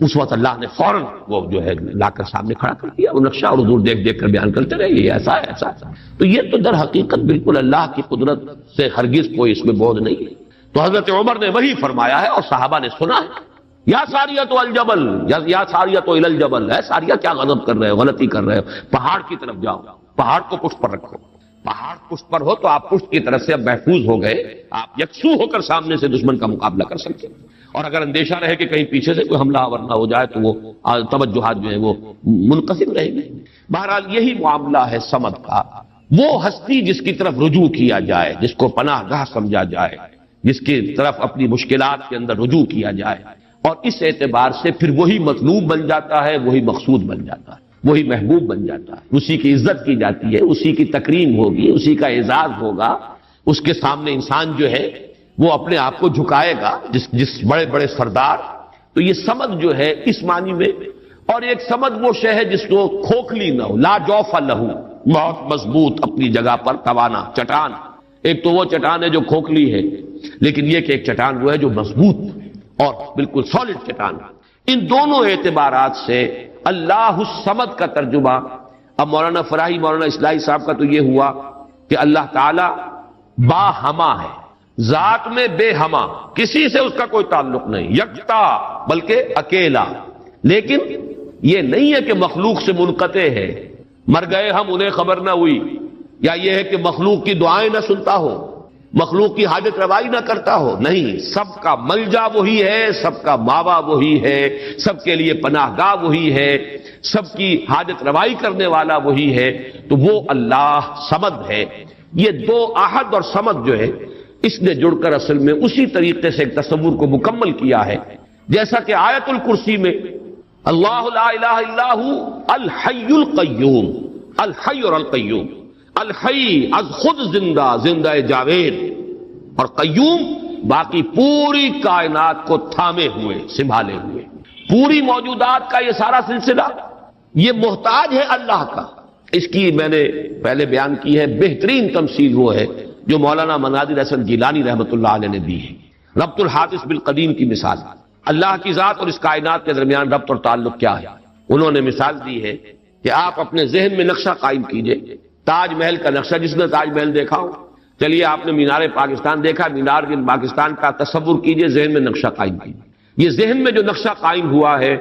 B: اس وقت اللہ نے فوراً وہ جو ہے لا کر سامنے کھڑا کر دیا وہ نقشہ، اور حضور دیکھ دیکھ کر بیان کرتے رہے یہ ایسا ہے ایسا ہے۔ تو یہ تو در حقیقت بالکل اللہ کی قدرت سے ہرگز کوئی اس میں بوجھ نہیں ہے۔ تو حضرت عمر نے وہی فرمایا ہے اور صحابہ نے سنا ہے، یا ساریہ تو الجبل، یا ساریہ تو الجبل، ہے ساریہ کیا غضب کر رہے ہو، غلطی کر رہے ہو، پہاڑ کی طرف جاؤ، پہاڑ کو پشت پر رکھو، پہاڑ پشت پر ہو تو آپ پشت کی طرف سے اب محفوظ ہو گئے، آپ یکسو ہو کر سامنے سے دشمن کا مقابلہ کر سکتے ہیں، اور اگر اندیشہ رہے کہ کہیں پیچھے سے کوئی حملہ آور نہ ہو جائے تو وہ توجہات جو ہیں وہ منقسم رہیں گے۔ بہرحال یہی معاملہ ہے صمد کا، وہ ہستی جس کی طرف رجوع کیا جائے، جس کو پناہ گاہ سمجھا جائے، جس کی طرف اپنی مشکلات کے اندر رجوع کیا جائے، اور اس اعتبار سے پھر وہی مطلوب بن جاتا ہے، وہی مقصود بن جاتا ہے، وہی محبوب بن جاتا ہے، اسی کی عزت کی جاتی ہے، اسی کی تکریم ہوگی، اسی کا اعزاز ہوگا، اس کے سامنے انسان جو ہے وہ اپنے آپ کو جھکائے گا، جس بڑے بڑے سردار۔ تو یہ سمد جو ہے اس معنی میں، اور ایک سمد وہ شے ہے جس کو کھوکھلی نہ ہو، لا جوف لہو، بہت مضبوط اپنی جگہ پر توانا چٹان۔ ایک تو وہ چٹان ہے جو کھوکھلی ہے، لیکن یہ کہ ایک چٹان وہ ہے جو مضبوط اور بالکل سالڈ چٹان۔ ان دونوں اعتبارات سے اللہ الصمد کا ترجمہ اب مولانا فراہی، مولانا اصلاحی صاحب کا تو یہ ہوا کہ اللہ تعالی با ہما ہے، ذات میں بے ہما، کسی سے اس کا کوئی تعلق نہیں، یکتا بلکہ اکیلا۔ لیکن یہ نہیں ہے کہ مخلوق سے منقطع ہے، مر گئے ہم انہیں خبر نہ ہوئی، یا یہ ہے کہ مخلوق کی دعائیں نہ سنتا ہو، مخلوق کی حاجت روائی نہ کرتا ہو، نہیں، سب کا ملجا وہی ہے، سب کا ماوا وہی ہے، سب کے لیے پناہ گاہ وہی ہے، سب کی حاجت روائی کرنے والا وہی ہے، تو وہ اللہ صمد ہے۔ یہ دو احد اور صمد جو ہے اس نے جڑ کر اصل میں اسی طریقے سے ایک تصور کو مکمل کیا ہے، جیسا کہ آیت الکرسی میں اللہ لا الہ الا ہو الحی القیوم، الحی اور القیوم، الحی از خود زندہ، زندہ جاوید، اور قیوم باقی پوری کائنات کو تھامے ہوئے، سنبھالے ہوئے، پوری موجودات کا یہ سارا سلسلہ یہ محتاج ہے اللہ کا۔ اس کی میں نے پہلے بیان کی ہے، بہترین تمثیل وہ ہے جو مولانا مناظر حسن گیلانی رحمۃ اللہ علیہ نے دی ہے، ربط الحادث بالقدیم کی مثال۔ اللہ کی ذات اور اس کائنات کے درمیان ربط اور تعلق کیا ہے؟ انہوں نے مثال دی ہے کہ آپ اپنے ذہن میں نقشہ قائم کیجئے، تاج محل کا نقشہ، جس نے تاج محل دیکھا ہو، چلیے آپ نے مینار پاکستان دیکھا، مینار پاکستان کا تصور کیجئے، ذہن میں نقشہ قائم کیجئے۔ یہ ذہن میں جو نقشہ قائم ہوا ہے،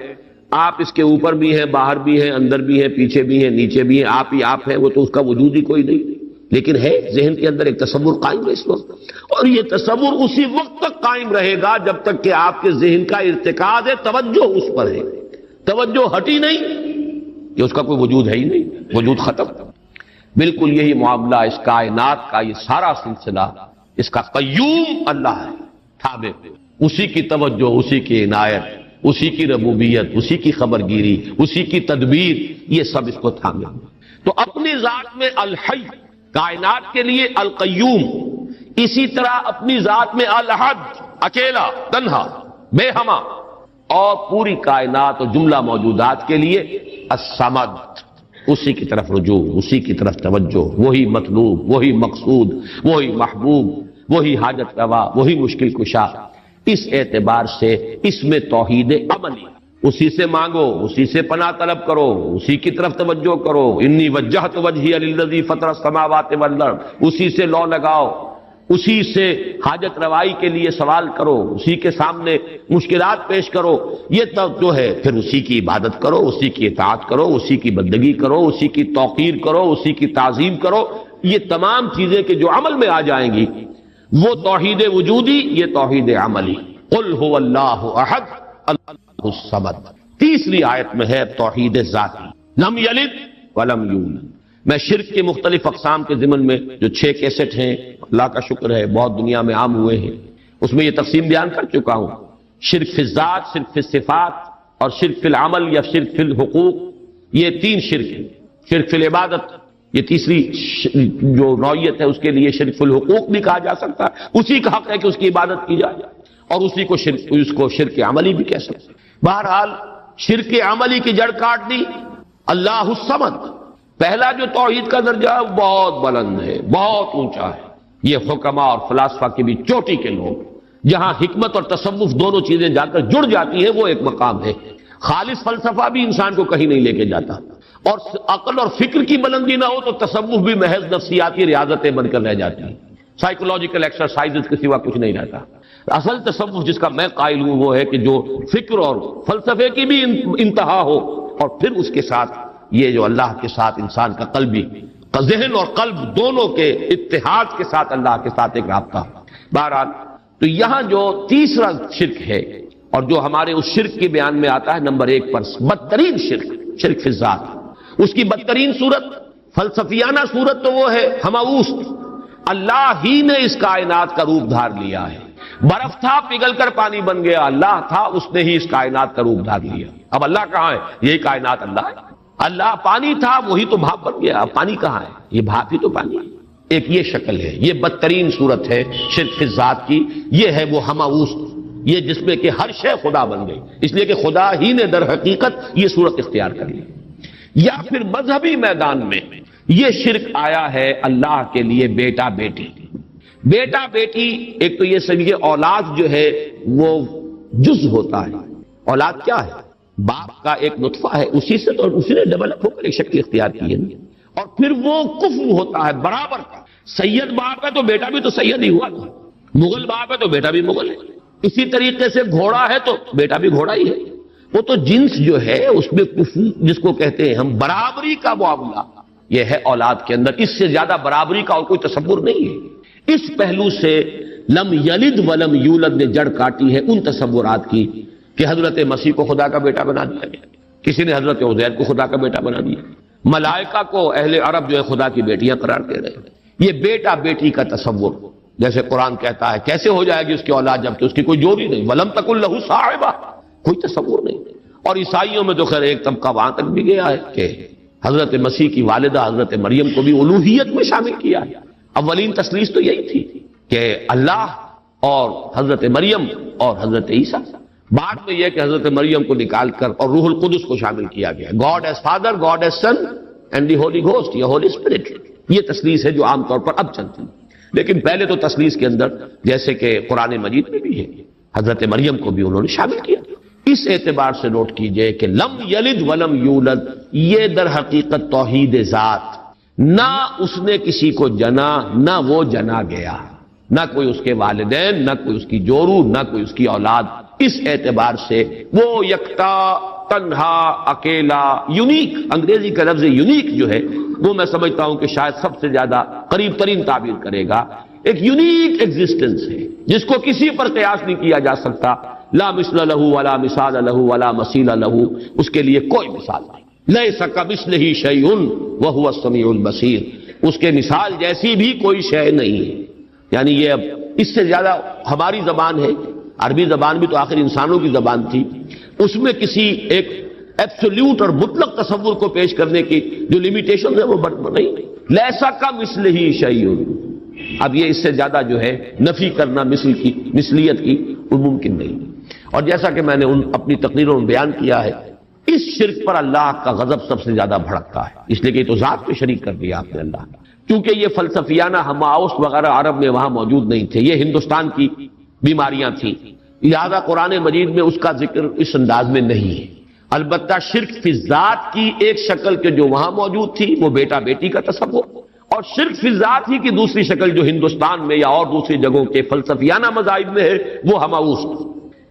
B: آپ اس کے اوپر بھی ہیں، باہر بھی ہیں، اندر بھی ہیں، پیچھے بھی ہیں، نیچے بھی ہیں، آپ ہی آپ ہیں، وہ تو اس کا وجود ہی کوئی نہیں، لیکن ہے ذہن کے اندر ایک تصور قائم ہے اس وقت، اور یہ تصور اسی وقت تک قائم رہے گا جب تک کہ آپ کے ذہن کا ارتکاز ہے، توجہ اس پر ہے، توجہ ہٹی نہیں کہ اس کا کوئی وجود ہے ہی نہیں، وجود ختم۔ بالکل یہی معاملہ اس کائنات کا، یہ سارا سلسلہ اس کا قیوم اللہ ہے، تھامے ہوئے، اسی کی توجہ، اسی کی عنایت، اسی کی ربوبیت، اسی کی خبرگیری، اسی کی تدبیر، یہ سب اس کو تھامے ہوئے۔ تو اپنی ذات میں الحی، کائنات کے لیے القیوم، اسی طرح اپنی ذات میں الاحد، اکیلا، تنہا، بے ہما، اور پوری کائنات اور جملہ موجودات کے لیے الصمد، اسی کی طرف رجوع، اسی کی طرف توجہ، وہی مطلوب، وہی مقصود، وہی محبوب، وہی حاجت روا، وہی مشکل کشا۔ اس اعتبار سے اس میں توحید عملی، اسی سے مانگو، اسی سے پناہ طلب کرو، اسی کی طرف توجہ کرو، انی وجہت وجہی للذی فطر السماوات والارض، اسی سے لو لگاؤ، اسی سے حاجت روائی کے لیے سوال کرو، اسی کے سامنے مشکلات پیش کرو، یہ تب جو ہے پھر اسی کی عبادت کرو، اسی کی اطاعت کرو، اسی کی بندگی کرو، اسی کی توقیر کرو، اسی کی تعظیم کرو۔ یہ تمام چیزیں کہ جو عمل میں آ جائیں گی وہ توحید وجودی، یہ توحید عملی۔ قل هو اللہ احد اللہ الصمد۔ تیسری آیت میں ہے توحید ذاتی، لم یلد ولم یولد۔ میں شرک کے مختلف اقسام کے ضمن میں جو 6 کیسٹ ہیں، اللہ کا شکر ہے بہت دنیا میں عام ہوئے ہیں، اس میں یہ تقسیم بیان کر چکا ہوں، شرک فی الذات، شرک فی الصفات، اور شرک فی العمل یا شرک فی الحقوق، یہ 3 شرک ہیں۔ شرک فی العبادت، یہ تیسری جو نوعیت ہے، اس کے لیے شرک فی الحقوق بھی کہا جا سکتا ہے، اسی کا حق ہے کہ اس کی عبادت کی جائے، اور اسی کو شرک عملی بھی کہہ سکتے ہیں۔ بہرحال شرک عملی کی جڑ کاٹ دی اللہ الصمد۔ پہلا جو توحید کا درجہ ہے وہ بہت بلند ہے، بہت اونچا ہے، یہ حکما اور فلاسفہ کی بھی چوٹی کے لوگ، جہاں حکمت اور تصوف دونوں چیزیں جا کر جڑ جاتی ہیں، وہ ایک مقام ہے۔ خالص فلسفہ بھی انسان کو کہیں نہیں لے کے جاتا، اور عقل اور فکر کی بلندی نہ ہو تو تصوف بھی محض نفسیاتی ریاضتیں بن کر رہ جاتی ہیں، سائیکولوجیکل ایکسرسائز کے سوا کچھ نہیں رہتا۔ اصل تصوف جس کا میں قائل ہوں وہ ہے کہ جو فکر اور فلسفے کی بھی انتہا ہو، اور پھر اس کے ساتھ یہ جو اللہ کے ساتھ انسان کا قلبی ذہن اور قلب دونوں کے اتحاد کے ساتھ اللہ کے ساتھ ایک رابطہ ہو۔ بہرحال تو یہاں جو تیسرا شرک ہے اور جو ہمارے اس شرک کے بیان میں آتا ہے نمبر 1 پر، بدترین شرک فی الذات، اس کی بدترین صورت، فلسفیانہ صورت تو وہ ہے ہماوست، اللہ ہی نے اس کائنات کا روپ دھار لیا ہے۔ برف تھا پگھل کر پانی بن گیا، اللہ تھا اس نے ہی اس کائنات کا روپ دھار لیا۔ اب اللہ کہاں ہے؟ یہی کائنات اللہ ہے۔ اللہ پانی تھا وہی تو بھاپ بن گیا، اب پانی کہاں ہے؟ یہ بھاپ ہی تو پانی ہے۔ ایک یہ شکل ہے، یہ بدترین صورت ہے شرک فی الذات کی، یہ ہے وہ ہماوست، یہ جس میں کہ ہر شے خدا بن گئی، اس لیے کہ خدا ہی نے در حقیقت یہ صورت اختیار کر لی۔ یا پھر مذہبی میدان میں یہ شرک آیا ہے اللہ کے لیے بیٹا بیٹی۔ بیٹا بیٹی ایک تو یہ سمجھے اولاد جو ہے وہ جز ہوتا ہے۔ اولاد کیا ہے؟ باپ کا ایک نطفہ ہے، اسی سے تو اسی نے ڈیولپ ہو کر ایک شکل اختیار کی ہے، اور پھر وہ کفو ہوتا ہے برابر کا۔ سید باپ ہے تو بیٹا بھی تو سید ہی ہوا، مغل باپ ہے تو بیٹا بھی مغل ہے، اسی طریقے سے گھوڑا ہے تو بیٹا بھی گھوڑا ہی ہے۔ وہ تو جنس جو ہے اس میں کفو جس کو کہتے ہیں ہم، برابری کا معاملہ یہ ہے اولاد کے اندر، اس سے زیادہ برابری کا اور کوئی تصور نہیں ہے۔ اس پہلو سے لم یلد ولم یولد نے جڑ کاٹی ہے ان تصورات کی کہ حضرت مسیح کو خدا کا بیٹا بنا دیا گیا، کسی نے حضرت عزیر کو خدا کا بیٹا بنا دیا، ملائکہ کو اہل عرب جو ہے خدا کی بیٹیاں قرار دے رہے ہیں۔ یہ بیٹا بیٹی کا تصور، جیسے قرآن کہتا ہے کیسے ہو جائے گی اس کی اولاد جبکہ اس کی کوئی جوڑی نہیں، ولم تکن لہ صاحبہ، کوئی تصور نہیں۔ اور عیسائیوں میں تو خیر ایک طبقہ وہاں تک بھی گیا ہے کہ حضرت مسیح کی والدہ حضرت مریم کو بھی الوہیت میں شامل کیا ہے۔ اولین تثلیث تو یہی تھی کہ اللہ اور حضرت مریم اور حضرت عیسیٰ، بعد میں یہ کہ حضرت مریم کو نکال کر اور روح القدس کو شامل کیا گیا، God as father, God as son and the holy ghost یا ہولی اسپرٹ۔ یہ تثلیث ہے جو عام طور پر اب چلتی ہے، لیکن پہلے تو تثلیث کے اندر جیسے کہ قرآن مجید میں بھی ہے حضرت مریم کو بھی انہوں نے شامل کیا۔ اس اعتبار سے نوٹ کیجئے کہ لم یلد ولم یولد یہ در حقیقت توحید ذات، نہ اس نے کسی کو جنا نہ وہ جنا گیا، نہ کوئی اس کے والدین، نہ کوئی اس کی جورو، نہ کوئی اس کی اولاد۔ اس اعتبار سے وہ یکتا، تنہا، اکیلا، یونیک، انگریزی کا لفظ یونیک جو ہے وہ میں سمجھتا ہوں کہ شاید سب سے زیادہ قریب ترین تعبیر کرے گا۔ ایک یونیک ایگزسٹنس ہے جس کو کسی پر قیاس نہیں کیا جا سکتا، لا مثل لہ ولا مثال لہ ولا مثیل لہ، اس کے لیے کوئی مثال نہیں۔ لیس کمثلہ شیء وہو السمیع البصیر، اس کے مثال جیسی بھی کوئی شے نہیں ہے۔ یعنی یہ اب اس سے زیادہ ہماری زبان ہے، عربی زبان بھی تو آخر انسانوں کی زبان تھی، اس میں کسی ایک ایبسولوٹ اور مطلق تصور کو پیش کرنے کی جو لیمیٹیشن ہے وہ نہیں۔ لیسا کمثلہ شیء، اب یہ اس سے زیادہ جو ہے نفی کرنا مثل کی، مثلیت کی، وہ ممکن نہیں۔ اور جیسا کہ میں نے اپنی تقریروں میں بیان کیا ہے، اس شرک پر اللہ کا غضب سب سے زیادہ بھڑکتا ہے، اس لیے کہ یہ تو ذات پہ شریک کر دیا آپ نے اللہ، کیونکہ یہ فلسفیانہ ہماوس وغیرہ عرب میں وہاں موجود نہیں تھے، یہ ہندوستان کی بیماریاں تھیں، لہذا قرآن مجید میں اس کا ذکر اس انداز میں نہیں ہے۔ البتہ شرک فی ذات کی ایک شکل کے جو وہاں موجود تھی وہ بیٹا بیٹی کا تصور، اور شرک فی ذات ہی کی دوسری شکل جو ہندوستان میں یا اور دوسری جگہوں کے فلسفیانہ مذاہب میں ہے وہ ہماوس،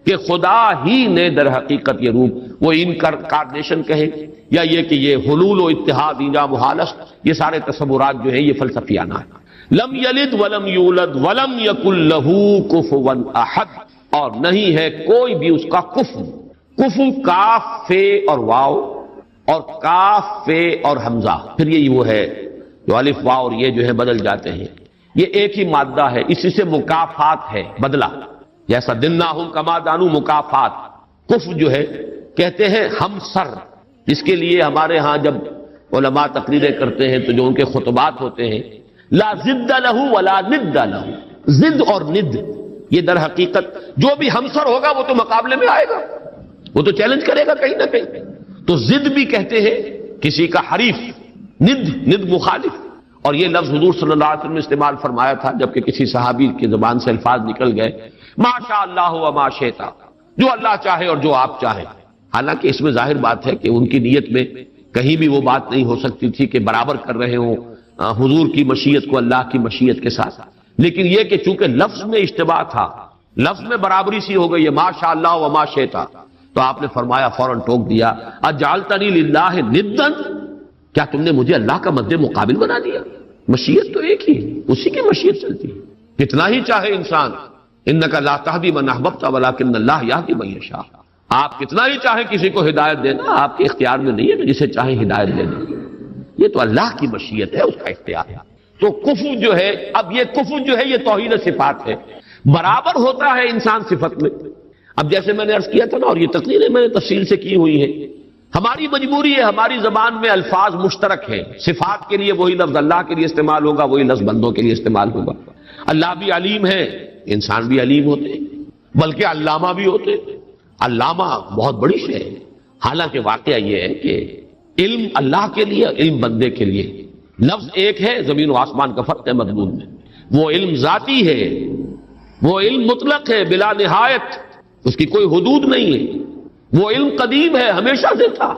B: کہ خدا ہی نے در حقیقت یہ روپ، وہ انکارنیشن کہیں یا یہ کہ یہ حلول و اتحاد ایجا محالست، یہ سارے تصورات جو ہیں یہ فلسفیانہ ہیں۔ لم یلد ولم یولد ولم یکن لہ کفوا احد، اور نہیں ہے کوئی بھی اس کا کفو۔ کفو کاف فے اور واو، اور کاف فے اور حمزہ، پھر یہ وہ ہے جو الف واو اور یہ جو ہے بدل جاتے ہیں، یہ ایک ہی مادہ ہے، اسی سے مکافات ہے، بدلہ، جیسا دناہم کما دانو مکافات۔ کف جو ہے کہتے ہیں ہم سر، جس کے لیے ہمارے ہاں جب علماء تقریریں کرتے ہیں تو جو ان کے خطبات ہوتے ہیں، لا ضد لہ ولا ند لہ، ضد اور ند یہ در حقیقت جو بھی ہمسر ہوگا وہ تو مقابلے میں آئے گا، وہ تو چیلنج کرے گا کہیں نہ کہیں، تو ضد بھی کہتے ہیں کسی کا حریف، ند مخالف۔ اور یہ لفظ حضور صلی اللہ علیہ وسلم نے استعمال فرمایا تھا جبکہ کسی صحابی کی زبان سے الفاظ نکل گئے، ما شاء اللہ و ما شئت، جو اللہ چاہے اور جو آپ چاہیں۔ حالانکہ اس میں ظاہر بات ہے کہ ان کی نیت میں کہیں بھی وہ بات نہیں ہو سکتی تھی کہ برابر کر رہے ہوں حضور کی مشیت کو اللہ کی مشیت کے ساتھ، لیکن یہ کہ چونکہ لفظ میں اشتباہ تھا لفظ میں برابری سی ہو گئی ہے، ما شاء اللہ و ما شئتا، تو آپ نے فرمایا، فوراً ٹوک دیا، اجعلتنی للہ ندا، کیا تم نے مجھے اللہ کا مد مقابل بنا دیا؟ مشیت تو ایک ہی ہے، اسی کی مشیت چلتی ہے، کتنا ہی چاہے انسان، انک لا تہدی من احببت ولکن اللہ یہدی من یشاء، آپ کتنا ہی چاہیں کسی کو ہدایت دینا، آپ کے اختیار میں نہیں ہے کہ جسے چاہیں ہدایت دے دیں، یہ تو اللہ کی مشیت ہے، اس کا اختیار ہے۔ تو کفر جو ہے، اب یہ کفر جو ہے یہ توہین صفات ہے، برابر ہوتا ہے انسان صفت میں۔ اب جیسے میں نے عرض کیا تھا نا، اور یہ تقریریں میں نے تفصیل سے کی ہوئی ہیں، ہماری مجبوری ہے، ہماری زبان میں الفاظ مشترک ہیں، صفات کے لیے وہی لفظ اللہ کے لیے استعمال ہوگا، وہی لفظ بندوں کے لیے استعمال ہوگا۔ اللہ بھی علیم ہے، انسان بھی علیم ہوتے ہیں، بلکہ علامہ بھی ہوتے ہیں۔ علامہ بہت بڑی شے ہے، حالانکہ واقعہ یہ ہے کہ علم اللہ کے لیے، علم بندے کے لیے، لفظ ایک ہے، زمین و آسمان کا فرق ہے مضمون میں۔ وہ علم ذاتی ہے، وہ علم مطلق ہے، بلا نہایت، اس کی کوئی حدود نہیں ہے۔ وہ علم قدیم ہے، ہمیشہ سے تھا،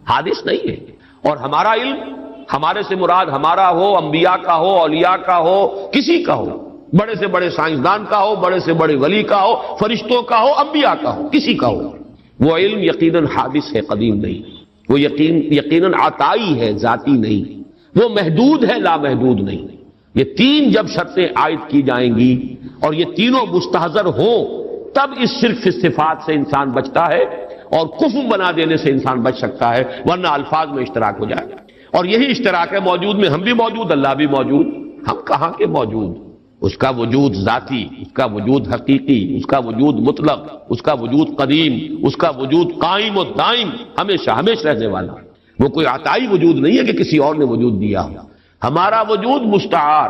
B: حادث نہیں ہے۔ اور ہمارا علم، ہمارے سے مراد ہمارا ہو، انبیاء کا ہو، اولیاء کا ہو، کسی کا ہو، بڑے سے بڑے سائنسدان کا ہو، بڑے سے بڑے ولی کا ہو، فرشتوں کا ہو، انبیاء کا ہو، کسی کا ہو، وہ علم یقیناً حادث ہے، قدیم نہیں۔ وہ یقیناً عطائی ہے، ذاتی نہیں۔ وہ محدود ہے، لامحدود نہیں۔ یہ تین جب شرطیں عائد کی جائیں گی اور یہ تینوں مستحضر ہوں، تب اس شرک فی صفات سے انسان بچتا ہے، اور کفر بنا دینے سے انسان بچ سکتا ہے، ورنہ الفاظ میں اشتراک ہو جائے گا۔ اور یہی اشتراک ہے موجود میں، ہم بھی موجود، اللہ بھی موجود۔ ہم کہاں کے موجود؟ اس کا وجود ذاتی، اس کا وجود حقیقی، اس کا وجود مطلق، اس کا وجود قدیم، اس کا وجود قائم و دائم، ہمیشہ ہمیشہ رہنے والا۔ وہ کوئی عطائی وجود نہیں ہے کہ کسی اور نے وجود دیا ہو۔ ہمارا وجود مستعار،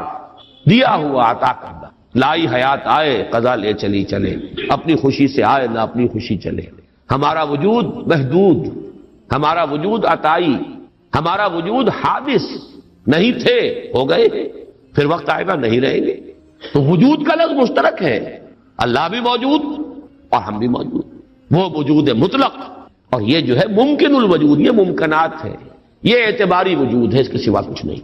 B: دیا ہوا، عطا کردہ۔ لائی حیات آئے، قضا لے چلی چلے، اپنی خوشی سے آئے نہ اپنی خوشی چلے۔ ہمارا وجود محدود، ہمارا وجود عطائی، ہمارا وجود حادث، نہیں تھے، ہو گئے، پھر وقت آئے گا نہیں رہیں گے۔ تو وجود کا لفظ مشترک ہے، اللہ بھی موجود اور ہم بھی موجود۔ وہ وجود مطلق، اور یہ جو ہے ممکن الوجود، یہ ممکنات ہے، یہ اعتباری وجود ہے، اس کے سوا کچھ نہیں۔